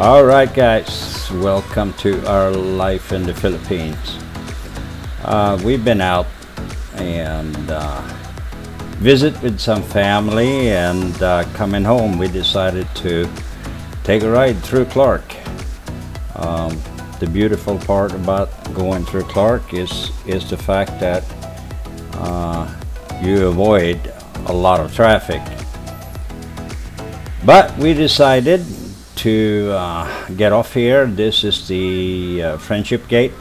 Alright guys, welcome to our life in the Philippines. We've been out and visit with some family, and coming home we decided to take a ride through Clark. The beautiful part about going through Clark is the fact that you avoid a lot of traffic. But we decided to get off here. This is the Friendship Gate,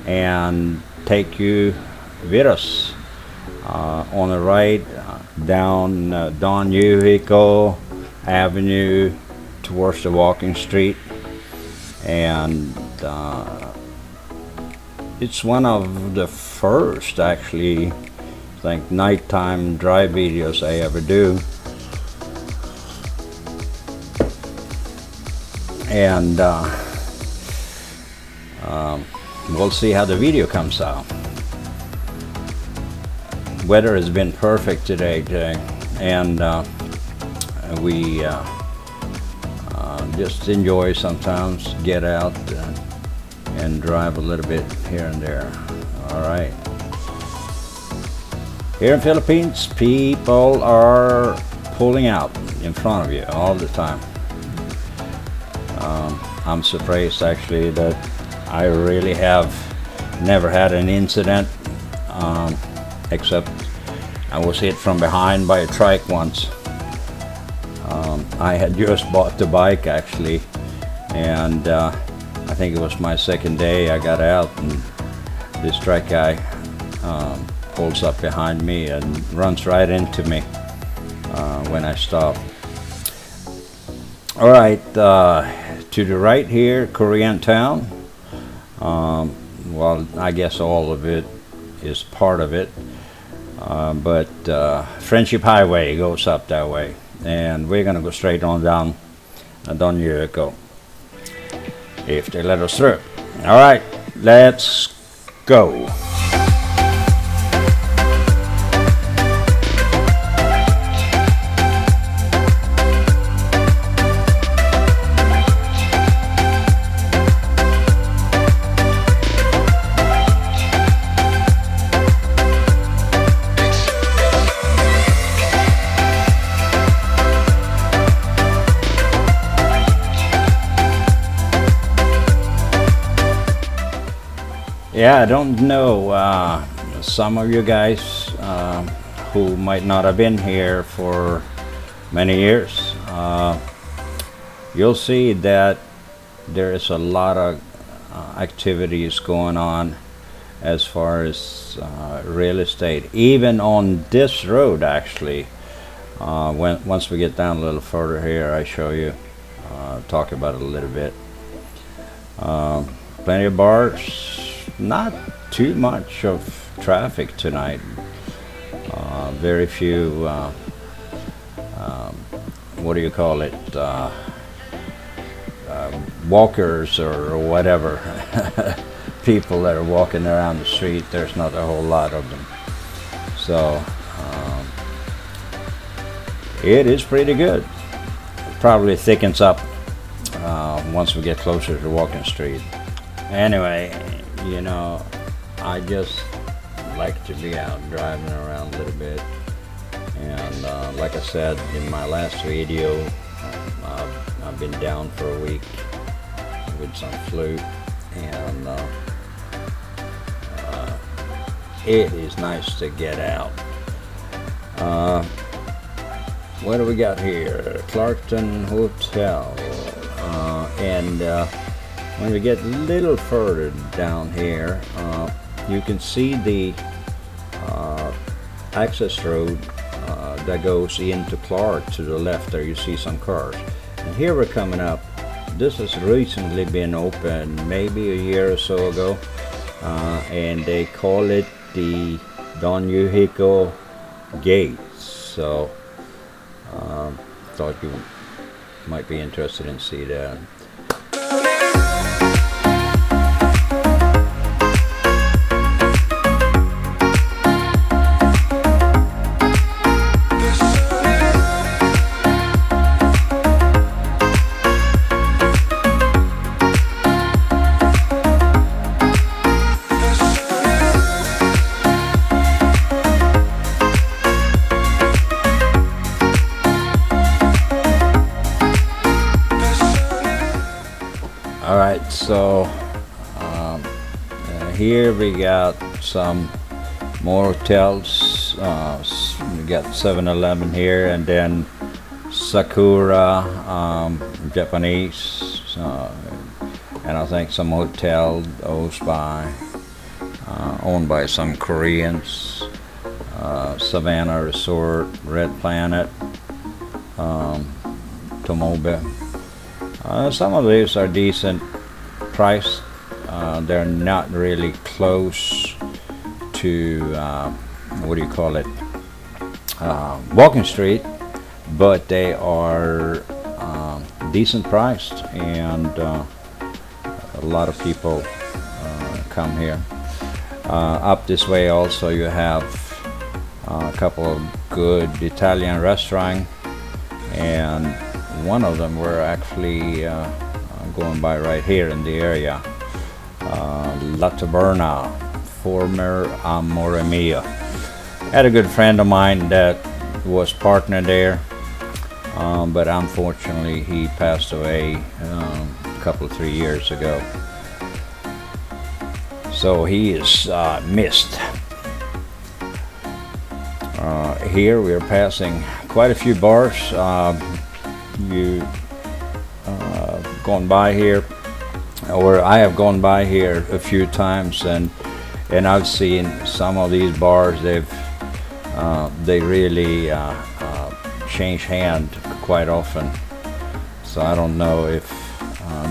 and take you with us on the ride down Don Yuhico Avenue towards the walking street. And it's one of the first, actually, I think, nighttime drive videos I ever do. And we'll see how the video comes out. Weather has been perfect today, and we just enjoy sometimes, get out and drive a little bit here and there. All right. Here in Philippines, people are pulling out in front of you all the time. I'm surprised actually that I really have never had an incident, except I was hit from behind by a trike once. I had just bought the bike actually, and I think it was my second day. I got out and this trike guy pulls up behind me and runs right into me when I stopped. All right, to the right here, Koreatown. Well, I guess all of it is part of it, but Friendship Highway goes up that way, and we're gonna go straight on down Don Yuhico if they let us through. All right, let's go. Yeah, I don't know, some of you guys who might not have been here for many years, you'll see that there is a lot of activities going on as far as real estate, even on this road actually. Once we get down a little further here, I show you, talk about it a little bit. Plenty of bars. Not too much of traffic tonight. Very few, what do you call it, walkers or whatever. People that are walking around the street. There's not a whole lot of them. So it is pretty good. It probably thickens up once we get closer to walking street. Anyway, you know, I just like to be out driving around a little bit, and like I said in my last video, I've been down for a week with some flu, and it is nice to get out. What do we got here? Clarkton Hotel, and when we get a little further down here, you can see the access road that goes into Clark. To the left there you see some cars, and here we're coming up. This has recently been opened, maybe a year or so ago, and they call it the Don Yuhico Gate. So thought you might be interested in see that. Here we got some more hotels. We got 7-Eleven here, and then Sakura, Japanese, and I think some hotel owned by some Koreans. Savannah Resort, Red Planet, Tomobe. Some of these are decent priced. They're not really close to what do you call it, Walking Street, but they are decent priced, and a lot of people come here. Up this way also you have a couple of good Italian restaurants, and one of them we're actually going by right here in the area. La Taberna, former Amore Mia. Had a good friend of mine that was partner there, but unfortunately he passed away a couple 3 years ago, so he is missed. Here we are passing quite a few bars. You gone by here, or I have gone by here a few times, and I've seen some of these bars. They really change hand quite often, so I don't know if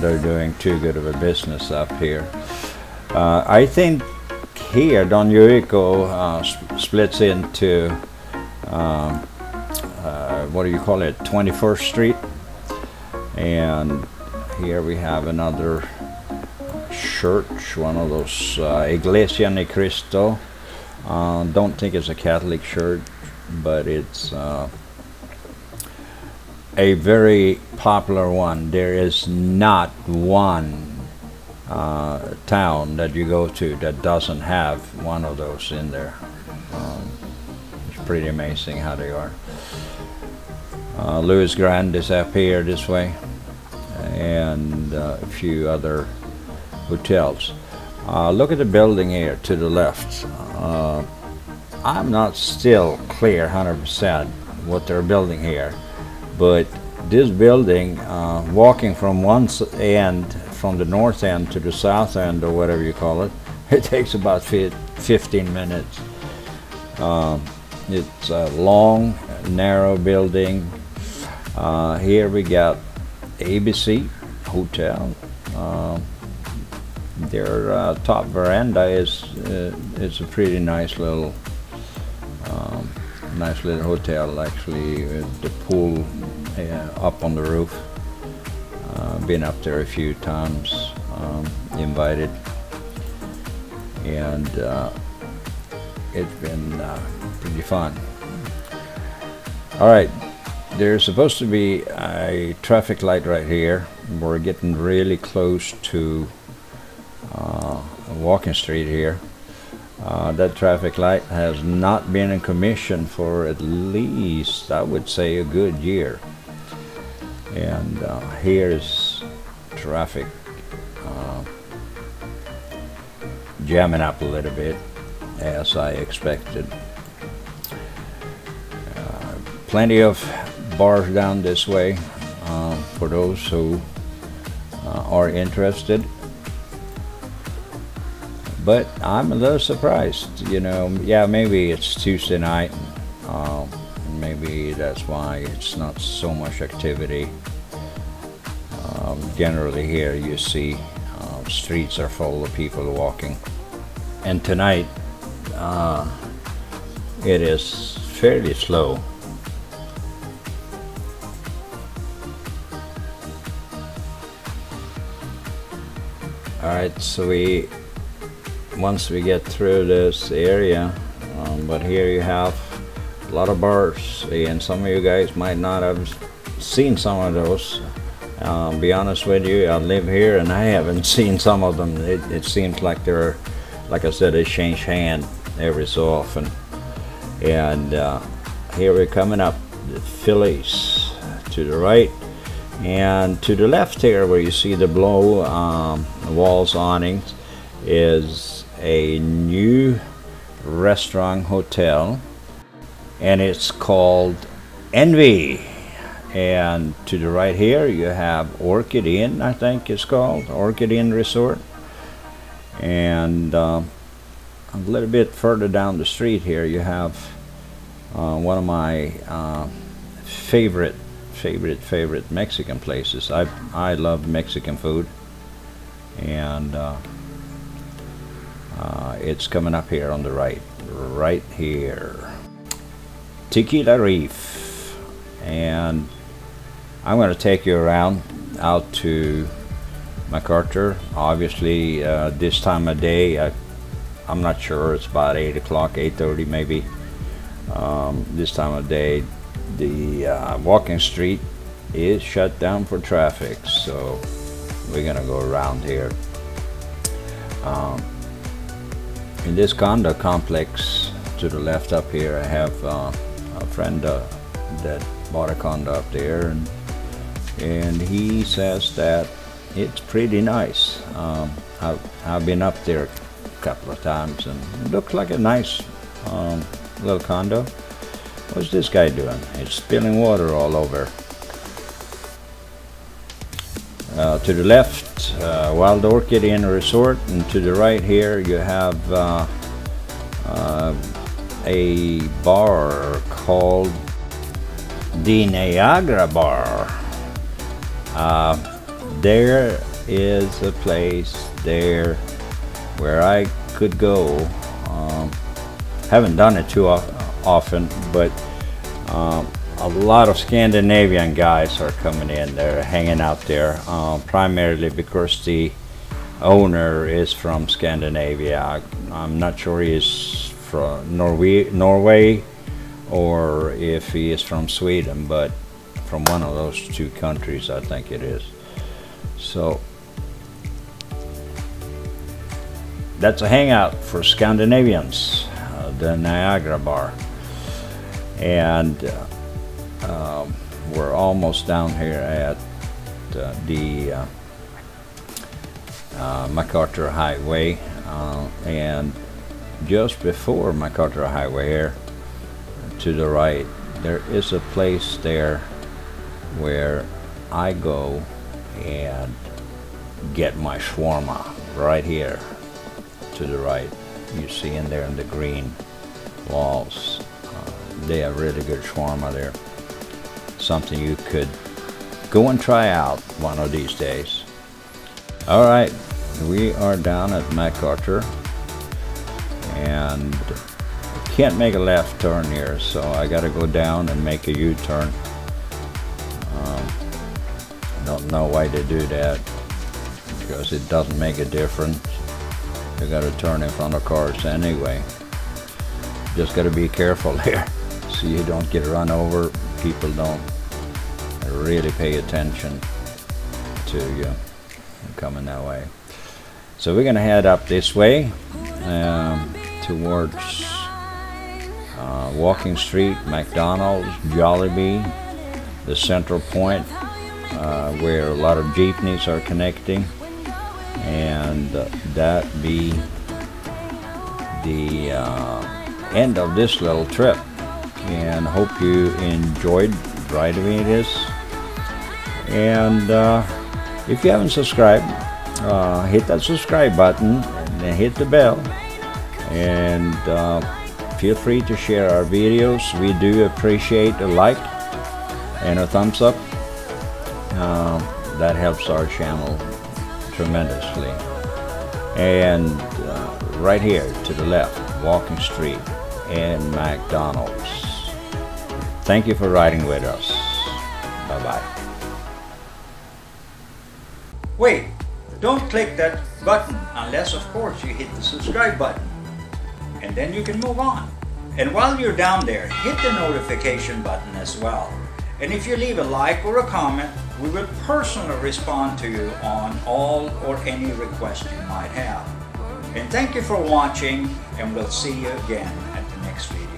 they're doing too good of a business up here. I think here Don Yuico splits into what do you call it, 21st Street, and here we have another church, one of those Iglesia Ni Cristo. Don't think it's a Catholic church, but it's a very popular one. There is not one town that you go to that doesn't have one of those in there. It's pretty amazing how they are. Louis Grand is up here this way, and a few other hotels. Look at the building here to the left. I'm not still clear 100% what they're building here, but this building, walking from one end, from the north end to the south end, or whatever you call it, it takes about 15 minutes. It's a long, narrow building. Here we got ABC Hotel. Their top veranda is a pretty nice little hotel, actually, with the pool up on the roof. Been up there a few times, invited, and it's been pretty fun. All right, there's supposed to be a traffic light right here. We're getting really close to Walking Street here. That traffic light has not been in commission for at least, I would say, a good year. And here's traffic jamming up a little bit, as I expected. Plenty of bars down this way for those who are interested. But I'm a little surprised, you know. Yeah, maybe it's Tuesday night, maybe that's why it's not so much activity. Generally here you see streets are full of people walking, and tonight it is fairly slow. Alright, so once we get through this area, but here you have a lot of bars, and some of you guys might not have seen some of those. Be honest with you, I live here and I haven't seen some of them. It seems like they're, like I said, they change hand every so often. And here we're coming up the Phillies to the right, and to the left here where you see the blow walls awnings is a new restaurant hotel, and it's called Envy. And to the right here you have Orchid Inn, I think it's called Orchid Inn Resort. And a little bit further down the street here you have one of my favorite Mexican places. I love Mexican food, and it's coming up here on the right here, Tequila Reef. And I'm going to take you around out to MacArthur. Obviously this time of day, I'm not sure, it's about 8 o'clock, 8:30 maybe. This time of day the walking street is shut down for traffic, so we're gonna go around here. In this condo complex to the left up here, I have a friend that bought a condo up there, and he says that it's pretty nice. I've been up there a couple of times, and it looks like a nice little condo. What's this guy doing? It's spilling water all over. To the left, Wild Orchid Inn Resort, and to the right here you have a bar called the Niagara Bar. There is a place there where I could go. Haven't done it too often, but a lot of Scandinavian guys are coming in. They're hanging out there, primarily because the owner is from Scandinavia. I'm not sure he is from Norway or if he is from Sweden, but from one of those two countries I think it is. So that's a hangout for Scandinavians, the Niagara Bar. And we're almost down here at the MacArthur Highway, and just before MacArthur Highway here to the right there is a place there where I go and get my shawarma. Right here to the right, you see in there in the green walls, they have really good shawarma there. Something you could go and try out one of these days. Alright, we are down at MacArthur, and can't make a left turn here, so I gotta go down and make a U-turn. Don't know why they do that, because it doesn't make a difference. You gotta turn in front of cars anyway. Just gotta be careful here so you don't get run over. People don't really pay attention to you coming that way. So we're gonna head up this way towards Walking Street, McDonald's, Jollibee, the central point where a lot of jeepneys are connecting, and that be the end of this little trip. And hope you enjoyed driving this. And if you haven't subscribed, hit that subscribe button and then hit the bell, and feel free to share our videos. We do appreciate a like and a thumbs up. That helps our channel tremendously. And right here to the left, Walking Street and McDonald's. Thank you for riding with us. Bye-bye. Wait, don't click that button unless, of course, you hit the subscribe button. And then you can move on. And while you're down there, hit the notification button as well. And if you leave a like or a comment, we will personally respond to you on all or any request you might have. And thank you for watching, and we'll see you again at the next video.